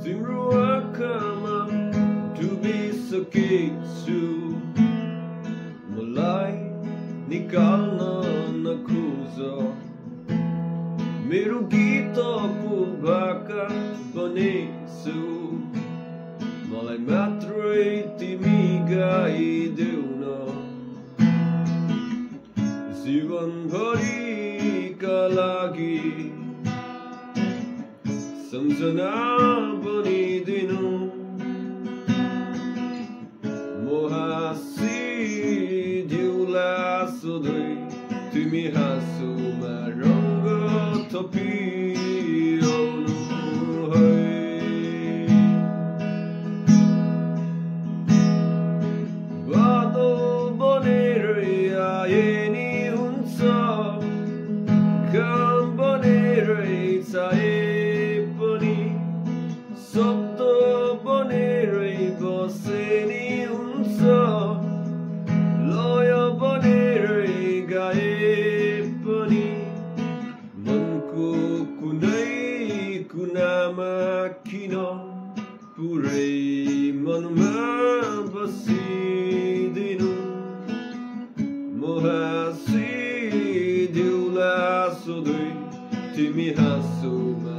तिम्रो आँखामा डुबिसकेछु मलाई निकाल्न नखोज मेरो गीतको भाका बनेछु मलाई मात्रै तिमी गाइदेऊ न जीवनभरिका लागि सम्झना बनिदिनु म हाँसिदेऊला सधैँ तिमी हाँसोमा रङ्ग थपिआउनु है बादल बनेरै आए नि हुन्छ घाम बनेरै छाए पनि शब्द बनेरै बसे नि हुन्छ लय बनेरै गाए पनि मनको कुनै कुनामा किन पुरै मनमा बसिदिनु म हाँसिदेऊला सधैँ तिमी हाँसोमा